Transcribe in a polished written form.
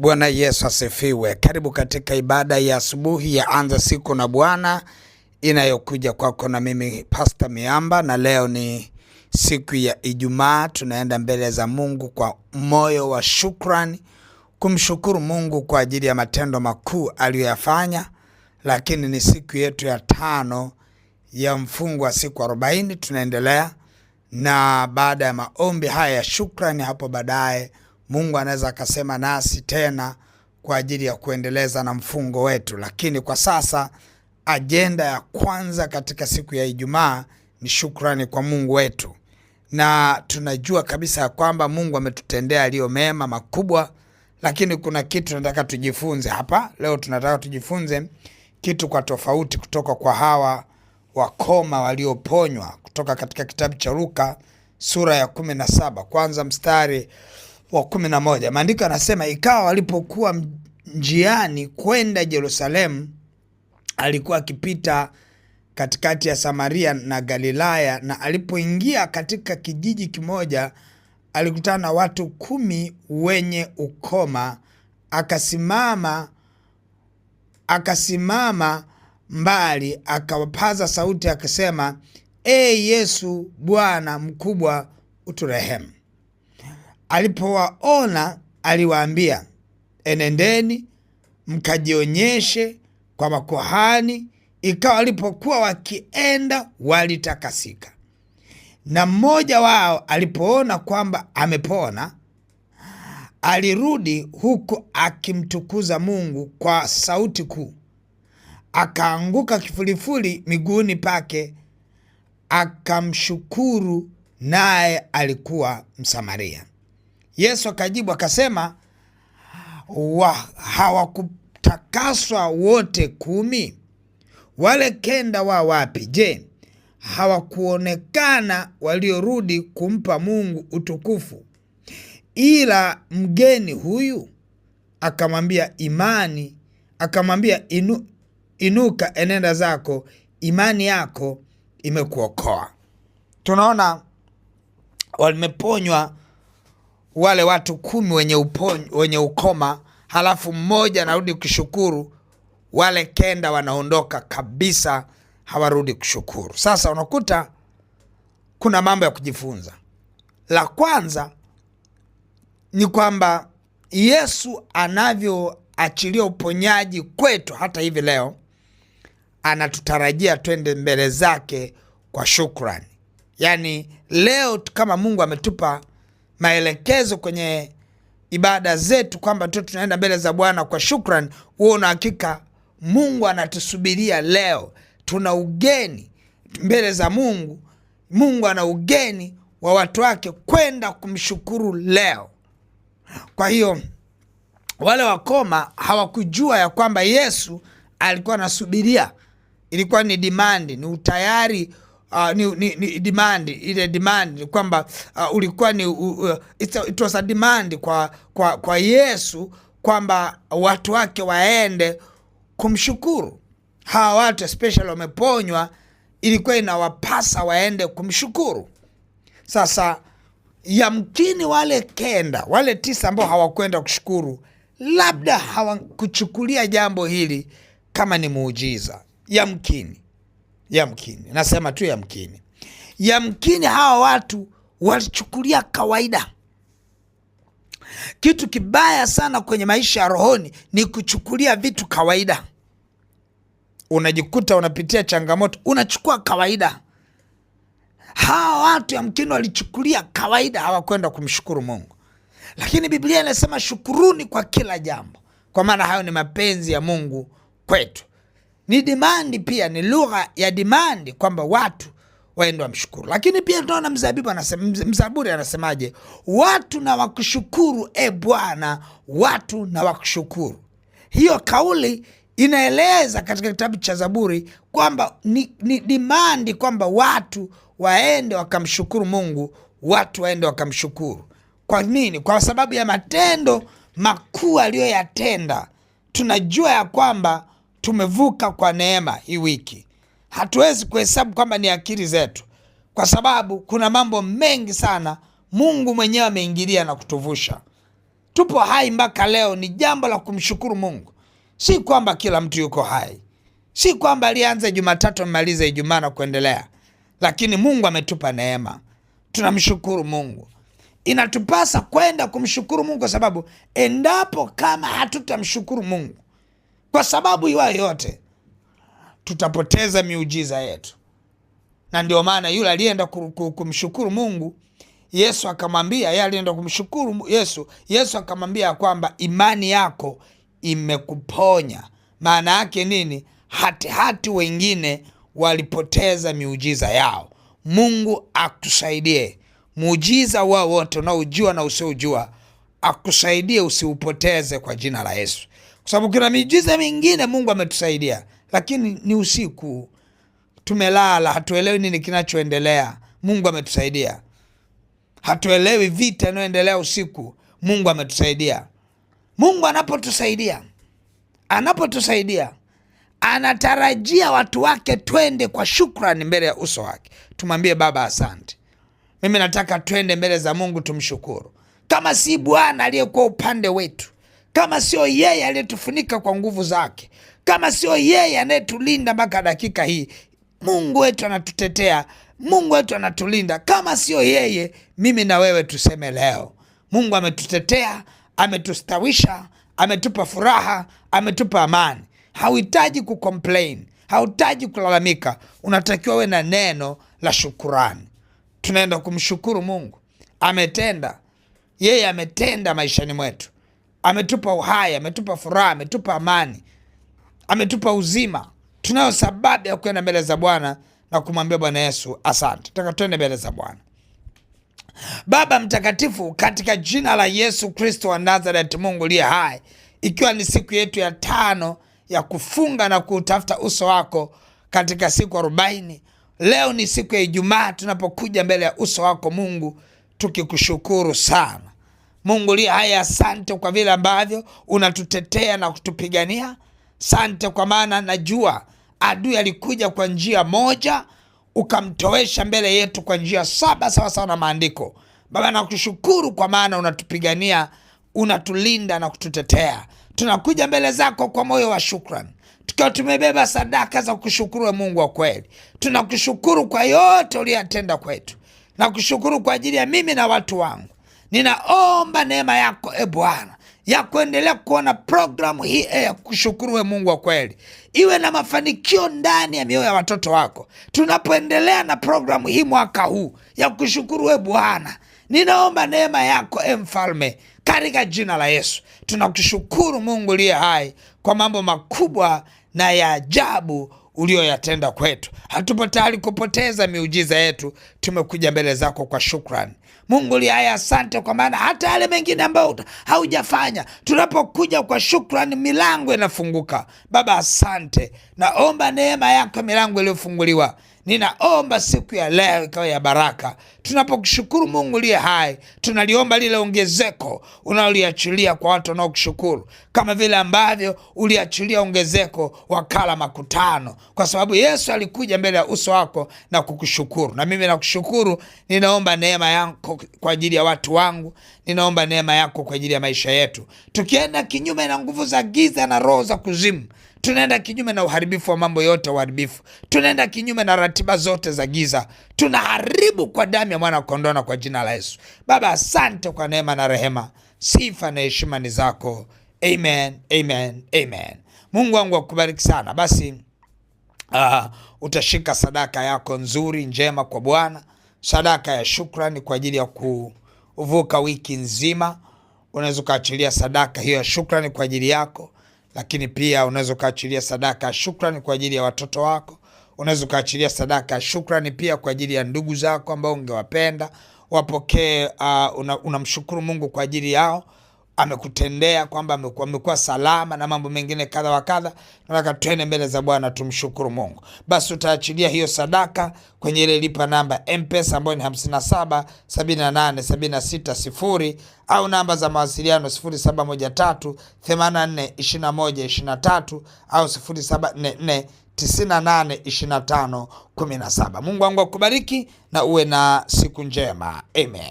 Bwana Yesu asifiwe. Karibu katika ibada ya asubuhi ya Anza Siku na Bwana inayokuja kwako na mimi Pastor Miamba, na leo ni siku ya Ijumaa. Tunaenda mbele za Mungu kwa moyo wa shukrani, kumshukuru Mungu kwa ajili ya matendo makuu aliyoyafanya. Lakini ni siku yetu ya 5 ya mfungo wa siku 40. Tunaendelea na baada ya maombi haya ya shukrani, hapo baadaye Mungu anaweza akasema nasi tena kwa ajili ya kuendeleza na mfungo wetu. Lakini kwa sasa ajenda ya kwanza katika siku ya Ijumaa ni shukrani kwa Mungu wetu. Na tunajua kabisa ya kwamba Mungu ametutendea aliyo mema makubwa, lakini kuna kitu tunataka tujifunze hapa. Leo tunataka tujifunze kitu kwa tofauti kutoka kwa hawa wakoma walioponywa kutoka katika kitabu cha Luka sura ya 17 kwanza mstari wa 11. Maandiko yanasema, ikawa walipokuwa njiani kwenda Yerusalemu, alikuwa akipita katikati ya Samaria na Galilaya, na alipoingia katika kijiji kimoja alikutana na watu 10 wenye ukoma. Akasimama mbali, akawapaza sauti akasema, Yesu Bwana mkubwa, uturehemu. Alipowaona aliwaambia, enendeni mkajionyeshe kwa makuhani. Ikawa walipokuwa wakienda walitakasika. Na mmoja wao alipoona kwamba amepona, alirudi huku akimtukuza Mungu kwa sauti kuu. Akaanguka kifulifuli miguuni pake akamshukuru, naye alikuwa Msamaria. Yesu akajibu akasema, hawakutakaswa wote 10? Wale 9 wa wapi? Je, hawakuonekana waliorudi kumpa Mungu utukufu? Ila mgeni huyu? Akamwambia inuka, enenda zako, imani yako imekuokoa. Tunaona walimeponywa wale watu 10 wenye ukoma, halafu mmoja anarudi kushukuru. Wale 9 wanaondoka kabisa, hawarudi kushukuru. Sasa unakuta kuna mambo ya kujifunza. La kwanza ni kwamba Yesu anavyoachilia uponyaji kwetu hata hivi leo, anatutarajia twende mbele zake kwa shukrani. Yaani leo kama Mungu ametupa maelekezo kwenye ibada zetu kwamba tunaenda mbele za Bwana kwa shukrani, huo na hakika Mungu anatusubiria leo. Tuna ugeni mbele za Mungu. Mungu ana ugeni wa watu wake kwenda kumshukuru leo. Kwa hiyo wale wakoma hawakujua ya kwamba Yesu alikuwa anasubiria. Ilikuwa ni demand, ni utayari, ni demand. Ile demand ni kwamba ulikuwa ni it was a demand kwa Yesu kwamba watu wake waende kumshukuru. Hawa watu especially wameponywa, ilikuwa inawapasa waende kumshukuru. Sasa yamkini wale 9, wale 9 ambao hawakwenda kushukuru, labda hawakuchukulia jambo hili kama ni muujiza. Yamkini, nasema tu yamkini hawa watu walichukulia kawaida. Kitu kibaya sana kwenye maisha ya rohoni ni kuchukulia vitu kawaida. Unajikuta unapitia changamoto, unachukua kawaida. Hawa watu yamkini walichukulia kawaida, hawakwenda kumshukuru Mungu. Lakini Biblia inasema shukuruni kwa kila jambo, kwa maana hayo ni mapenzi ya Mungu kwetu. Ni demand pia, ni lugha ya demand kwamba watu waende wamshukuru. Lakini pia tunaona Mzaburi anasemaje? Watu na wakushukuru, Bwana, watu na wakushukuru. Hiyo kauli inaeleza katika kitabu cha Zaburi kwamba ni demand kwamba watu waende wakamshukuru Mungu, watu waende wakamshukuru. Kwa nini? Kwa sababu ya matendo makuu aliyoyatenda. Tunajua ya kwamba tumevuka kwa neema hii wiki. Hatuwezi kuhesabu kwamba ni akili zetu, kwa sababu kuna mambo mengi sana Mungu mwenyewe ameingilia na kutuvusha. tupo hai mpaka leo ni jambo la kumshukuru Mungu. Si kwamba kila mtu yuko hai, si kwamba alianza Jumatatu amaliza Ijumaa na kuendelea, lakini Mungu ametupa neema, tunamshukuru Mungu. Inatupasa kwenda kumshukuru Mungu, kwa sababu endapo kama hatutamshukuru Mungu kwa sababu iwayo yote, tutapoteza miujiza yetu. Na ndio maana yule alienda kumshukuru Mungu, Yesu akamwambia, yeye alienda kumshukuru Yesu akamwambia kwamba imani yako imekuponya. Maana yake nini? Hati wengine walipoteza miujiza yao. Mungu akusaidie muujiza wao wote unaojua na usiojua, akusaidie usiupoteze kwa jina la Yesu. Kwa sababu kuna miujiza mingine Mungu ametusaidia, lakini ni usiku, tumelala, hatuelewi nini kinachoendelea. Mungu ametusaidia. Hatuelewi vita inayoendelea usiku. Mungu ametusaidia. Mungu anapotusaidia anatarajia watu wake twende kwa shukrani mbele ya uso wake, tumwambie Baba asante. Mimi nataka twende mbele za Mungu tumshukuru. Kama si Bwana aliyekuwa upande wetu, kama sio yeye aliyetufunika kwa nguvu zake, kama sio yeye anayetulinda mpaka dakika hii, Mungu wetu anatutetea, Mungu wetu anatulinda. Kama sio yeye, mimi na wewe tuseme leo, Mungu ametutetea, ametustawisha, ametupa furaha, ametupa amani. Hauhitaji kucomplain, hauhitaji kulalamika. Unatakiwa we na neno la shukurani. Tunaenda kumshukuru Mungu. Ametenda, yeye ametenda maishani mwetu. Ametupa uhai, ametupa furaha, ametupa amani, ametupa uzima. Tunayo sababu ya kwenda mbele za Bwana na kumwambia Bwana Yesu asante. Tutaka twende mbele za Bwana. Baba mtakatifu, katika jina la Yesu Kristo wa Nazareth, Mungu liye hai, ikiwa ni siku yetu ya 5 ya kufunga na kutafuta uso wako katika siku 40, leo ni siku ya Ijumaa tunapokuja mbele ya uso wako Mungu, tukikushukuru sana. Mungu liye hai, asante kwa vile ambavyo unatutetea na kutupigania. Asante kwa maana najua adui alikuja kwa njia moja, ukamtowesha mbele yetu kwa njia 7 sawa sawa na maandiko. Baba, nakushukuru kwa maana unatupigania, unatulinda na kututetea. Tunakuja mbele zako kwa moyo wa shukrani, tukiwa tumebeba sadaka za kushukuru Mungu wa kweli. Tunakushukuru kwa yote uliyotenda kwetu. Nakushukuru kwa ajili ya mimi na watu wangu. Ninaomba neema yako Bwana ya kuendelea kuona programu hii ya kushukuru Mungu wa kweli iwe na mafanikio ndani ya mioyo ya watoto wako. Tunapoendelea na programu hii mwaka huu ya kushukuru Bwana, ninaomba neema yako Mfalme, katika jina la Yesu. Tunakushukuru Mungu liye hai kwa mambo makubwa na ya ajabu ulioyatenda kwetu. Hatupo tayari kupoteza miujiza yetu. Tumekuja mbele zako kwa shukrani. Mungu liye hai, asante kwa maana hata yale mengine ambayo haujafanya, tunapokuja kwa shukrani milango inafunguka. Baba asante. Naomba neema yako milango iliyofunguliwa, ninaomba siku ya leo ikawa ya baraka. Tunapokushukuru Mungu liye hai, tunaliomba lile ongezeko unaloliachilia kwa watu wanaokushukuru, kama vile ambavyo uliachilia ongezeko wakala makutano, kwa sababu Yesu alikuja mbele ya uso wako na kukushukuru. Na mimi nakushukuru. Ninaomba neema yako kwa ajili ya watu wangu, ninaomba neema yako kwa ajili ya maisha yetu. Tukienda kinyume na nguvu za giza na roho za kuzimu, tunaenda kinyume na uharibifu wa mambo yote uharibifu, tunaenda kinyume na ratiba zote za giza, tunaharibu kwa damu ya mwana kondoo na kwa jina la Yesu. Baba asante kwa neema na rehema. Sifa na heshima ni zako. Amen, amen, amen. Mungu wangu akubariki sana. Basi utashika sadaka yako nzuri njema kwa Bwana, sadaka ya shukrani kwa ajili ya kuvuka wiki nzima. Unaweza ukaachilia sadaka hiyo ya shukrani kwa ajili yako, lakini pia unaweza ukaachilia sadaka ya shukrani kwa ajili ya watoto wako. Unaweza ukaachilia sadaka ya shukrani pia kwa ajili ya ndugu zako ambao ungewapenda wapokee. Unamshukuru Mungu kwa ajili yao, amekutendea kwamba amekuwa salama na mambo mengine kadha wa kadha. Nataka tuende mbele za Bwana tumshukuru Mungu. Basi utaachilia hiyo sadaka kwenye ile lipa namba M-Pesa ambayo ni 577876 au namba za mawasiliano 0713842123 au 0744982517. Mungu wangu akubariki na uwe na siku njema. Amen.